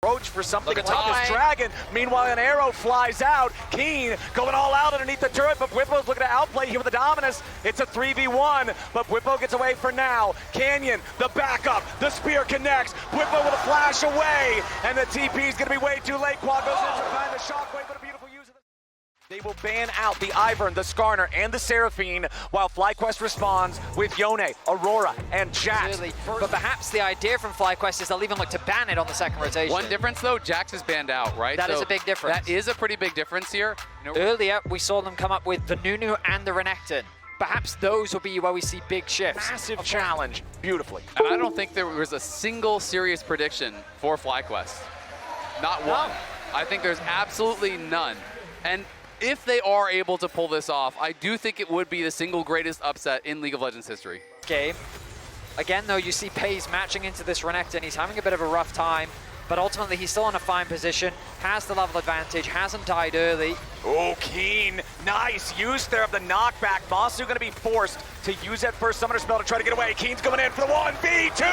approach for something like this dragon. Meanwhile, an arrow flies out. Keen going all out underneath the turret, but Whippo's looking to outplay here with the Dominus. It's a 3v1, but Whippo gets away for now. Canyon, the backup, the spear connects. Whippo with a flash away, and the TP is going to be way too late. Quad goes in to find the shockwave, but a beautiful use of the... They will ban out the Ivern, the Skarner, and the Seraphine, while FlyQuest responds with Yone, Aurora, and Jax. But perhaps the idea from FlyQuest is they'll even look to ban it on the second rotation. One difference though, Jax is banned out, right? That is a big difference. That is a pretty big difference here. Earlier, we saw them come up with the Nunu and the Renekton. Perhaps those will be where we see big shifts. Massive challenge, beautifully. And I don't think there was a single serious prediction for FlyQuest. Not one. I think there's absolutely none. And if they are able to pull this off, I do think it would be the single greatest upset in League of Legends history. Game. Again, though, you see Pays matching into this Renekton. He's having a bit of a rough time, but ultimately he's still in a fine position, has the level advantage, hasn't died early. Oh, Keen. Nice use there of the knockback. Masu going to be forced to use that first summoner spell to try to get away. Keen's coming in for the 1v2.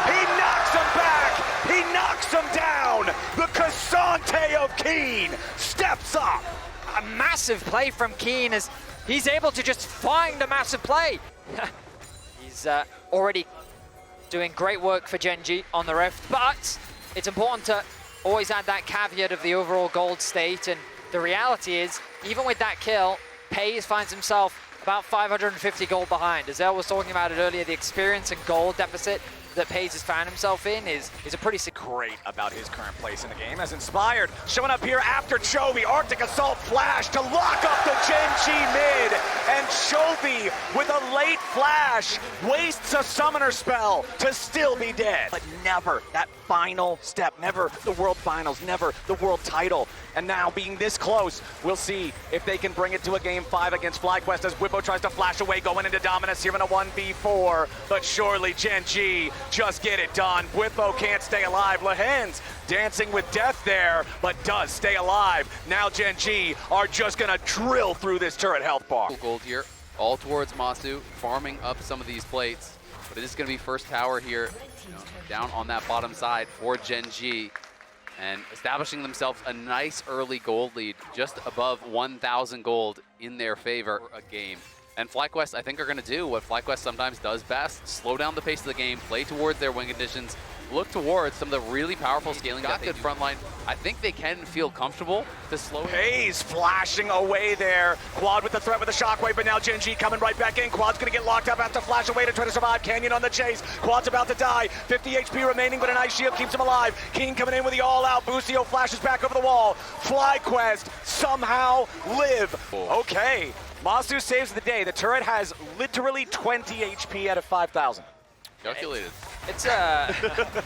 He knocks him back. He knocks him down. The Cassante of Keen steps up. A massive play from Keen as he's able to just find a massive play. He's already doing great work for Gen G on the Rift, but it's important to always add that caveat of the overall gold state, and the reality is, even with that kill, Pays finds himself about 550 gold behind. As El was talking about it earlier, the experience and gold deficit that Pays has found himself in is a pretty great about his current place in the game, as Inspired showing up here after Chovy. Arctic Assault flash to lock up the Gen G mid, and Chovy with a late flash wastes a summoner spell to still be dead. But never that final step, never the world finals, never the world title. And now being this close, we'll see if they can bring it to a game 5 against FlyQuest as Whippo tries to flash away going into Dominus here in a 1v4. But surely Gen G just get it done. Whippo can't stay alive. Lehen's dancing with death there, but does stay alive. Now Gen G are just gonna drill through this turret health bar. Gold here, all towards Masu, farming up some of these plates. But it is gonna be first tower here, down on that bottom side for Gen G. And establishing themselves a nice early gold lead, just above 1,000 gold in their favor a game. And FlyQuest, I think, are going to do what FlyQuest sometimes does best, slow down the pace of the game, play towards their win conditions, look towards some of the really powerful scaling that good front line. I think they can feel comfortable to slow it. Pays flashing away there. Quad with the threat with the shockwave, but now Gen G coming right back in. Quad's going to get locked up, has to flash away to try to survive. Canyon on the chase. Quad's about to die. 50 HP remaining, but a nice shield keeps him alive. King coming in with the all-out. Busio flashes back over the wall. FlyQuest somehow live. Okay. Masu saves the day. The turret has literally 20 HP out of 5,000. Calculated. It's a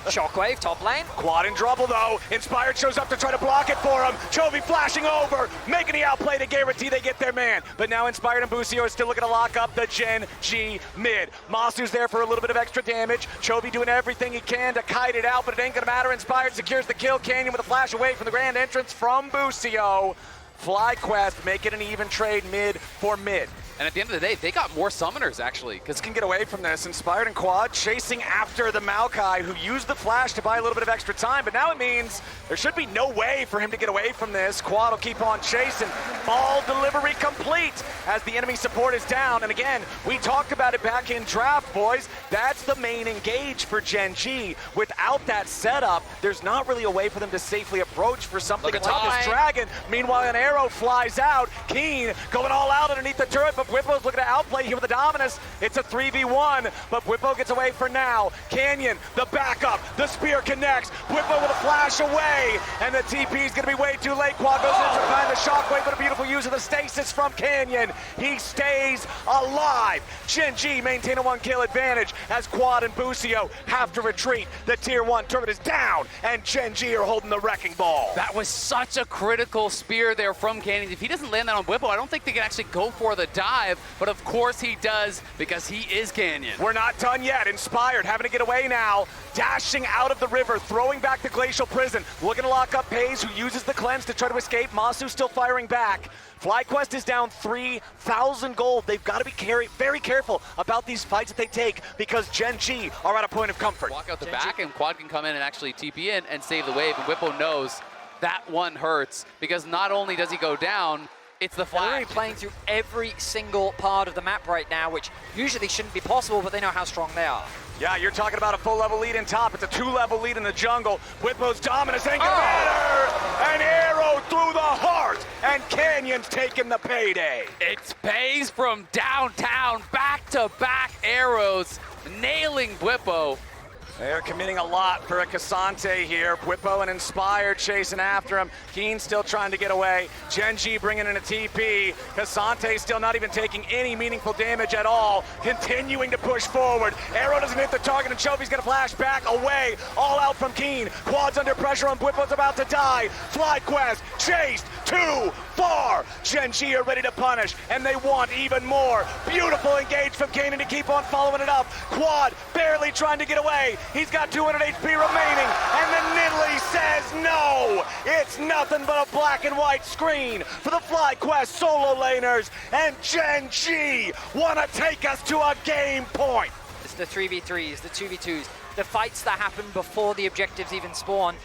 shockwave top lane. Quad in trouble though. Inspired shows up to try to block it for him. Chovy flashing over, making the outplay to guarantee they get their man. But now Inspired and Busio are still looking to lock up the Gen G mid. Masu's there for a little bit of extra damage. Chovy doing everything he can to kite it out, but it ain't gonna matter. Inspired secures the kill. Canyon with a flash away from the grand entrance from Busio. FlyQuest making an even trade mid for mid. And at the end of the day, they got more summoners, actually. Because can get away from this. Inspired and Quad chasing after the Maokai, who used the flash to buy a little bit of extra time, but now it means there should be no way for him to get away from this. Quad will keep on chasing. Ball delivery complete as the enemy support is down. And again, we talked about it back in draft, boys. That's the main engage for Gen G. Without that setup, there's not really a way for them to safely approach for something like this dragon. Meanwhile, an arrow flies out. Keen going all out underneath the turret, but Whippo's looking to outplay here with the Dominus. It's a 3v1, but Whippo gets away for now. Canyon, the backup, the spear connects. Whippo with a flash away, and the TP is going to be way too late. Quad goes in to find the shockwave, but a beautiful use of the stasis from Canyon. He stays alive. Gen G maintain a 1-kill advantage as Quad and Busio have to retreat. The tier 1 turret is down, and Gen G are holding the wrecking ball. That was such a critical spear there from Canyon. If he doesn't land that on Whippo, I don't think they can actually go for the dive. survive, but of course he does because he is Canyon. We're not done yet. Inspired, having to get away now. Dashing out of the river, throwing back the Glacial Prison. Looking to lock up Pays, who uses the cleanse to try to escape. Masu still firing back. FlyQuest is down 3,000 gold. They've got to be very careful about these fights that they take because Gen G are at a point of comfort. Walk out the back and Quad can come in and actually TP in and save the wave, and Whippo knows that one hurts because not only does he go down, it's the They're flash. really playing through every single part of the map right now, which usually shouldn't be possible, but they know how strong they are. Yeah, you're talking about a full level lead in top. It's a 2-level lead in the jungle. Whippo's dominance ain't gonna matter. An arrow through the heart, and Canyon's taking the payday. It's Pays from downtown, back-to-back arrows, nailing Whippo. They're committing a lot for a Cassante here. Whippo and Inspired chasing after him. Keen still trying to get away. Gen G bringing in a TP. Cassante still not even taking any meaningful damage at all. Continuing to push forward. Arrow doesn't hit the target, and Chovy's gonna flash back away. All out from Keen. Quad's under pressure, and Whippo's about to die. FlyQuest chased too far. Gen G are ready to punish, and they want even more. Beautiful engage from Kanan to keep on following it up. Quad barely trying to get away. He's got 200 HP remaining, and the Nidalee says no. It's nothing but a black and white screen for the FlyQuest solo laners, and Gen G want to take us to a game point. It's the 3v3s, the 2v2s, the fights that happen before the objectives even spawn.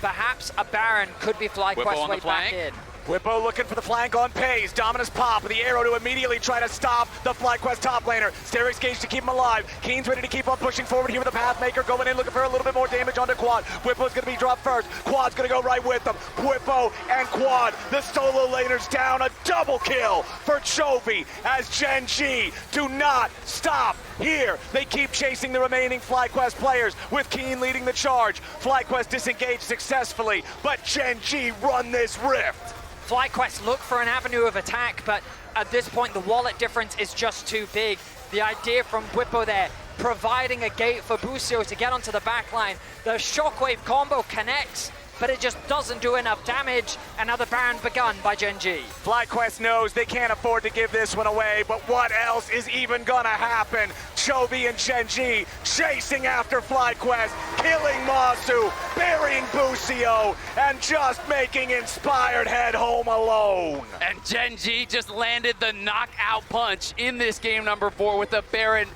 Perhaps a Baron could be FlyQuest's way back in. Whippo looking for the flank on Pays. Dominus pop with the arrow to immediately try to stop the FlyQuest top laner. Sterix Gage to keep him alive. Keen's ready to keep on pushing forward here with the Pathmaker going in, looking for a little bit more damage onto Quad. Whippo's going to be dropped first. Quad's going to go right with them. Whippo and Quad, the solo laners down. A double kill for Chovy as Gen G do not stop here. They keep chasing the remaining FlyQuest players with Keen leading the charge. FlyQuest disengaged successfully, but Gen G run this rift. FlyQuest look for an avenue of attack, but at this point the wallet difference is just too big. The idea from Whippo there, providing a gate for Busio to get onto the back line. The shockwave combo connects, but it just doesn't do enough damage. Another Baron begun by Gen G. FlyQuest knows they can't afford to give this one away, but what else is even gonna happen? Chovy and Gen G chasing after FlyQuest, killing Masu, burying Busio, and just making Inspired head home alone. And Gen G just landed the knockout punch in this game number 4 with the Baron.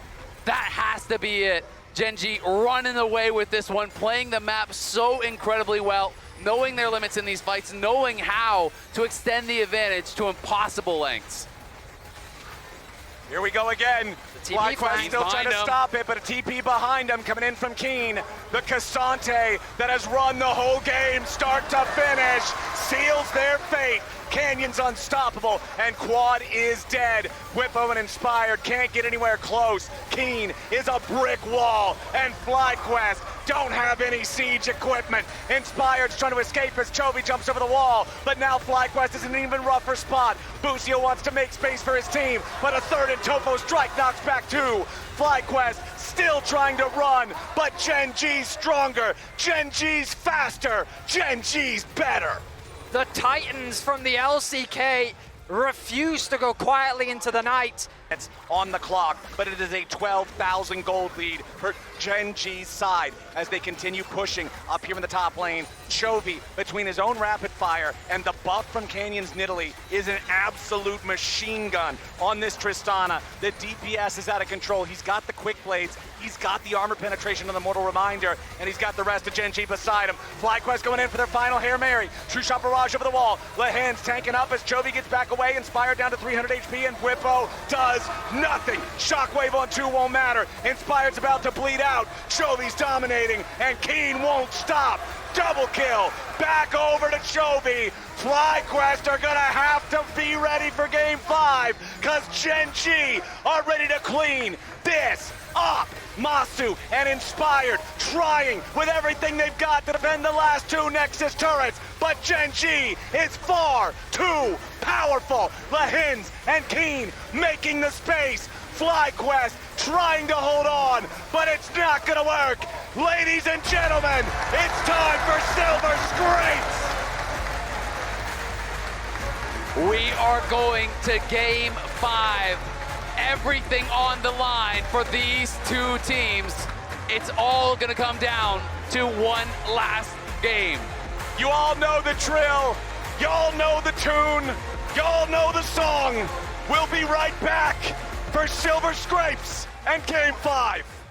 That has to be it. Gen G running away with this one, playing the map so incredibly well, knowing their limits in these fights, knowing how to extend the advantage to impossible lengths. Here we go again. FlyQuest still trying to stop it, but a TP behind him coming in from Keen. The Cassante that has run the whole game start to finish seals their fate. Canyon's unstoppable, and Quad is dead. Whippo and Inspired can't get anywhere close. Keen is a brick wall, and FlyQuest don't have any siege equipment. Inspired's trying to escape as Chovy jumps over the wall, but now FlyQuest is in an even rougher spot. Busio wants to make space for his team, but a third and Topo strike knocks back two. FlyQuest still trying to run, but Gen G's stronger, Gen G's faster, Gen G's better. The Titans from the LCK refuse to go quietly into the night. It's on the clock, but it is a 12,000 gold lead for Gen G's side as they continue pushing up here in the top lane. Chovy, between his own rapid fire and the buff from Canyon's Nidalee, is an absolute machine gun on this Tristana. The DPS is out of control. He's got the quick blades, he's got the armor penetration on the Mortal Reminder, and he's got the rest of Gen G beside him. FlyQuest going in for their final Hail Mary. True Shot Barrage over the wall. Lehen's tanking up as Chovy gets back away, Inspired down to 300 HP, and Whippo does nothing. Shockwave on 2 won't matter. Inspired's about to bleed out. Chovy's dominating, and Keen won't stop. Double kill. Back over to Chovy. FlyQuest are gonna have to be ready for game 5, because Gen G are ready to clean this up. Masu and Inspired trying with everything they've got to defend the last 2 Nexus turrets, but Gen G is far too powerful. Lehens and Keen making the space. FlyQuest trying to hold on, but it's not gonna work. Ladies and gentlemen, it's time for Silver Scrapes. We are going to game 5. Everything on the line for these two teams. It's all gonna come down to one last game. You all know the drill. Y'all know the tune. Y'all know the song. We'll be right back for Silver Scrapes and Game 5.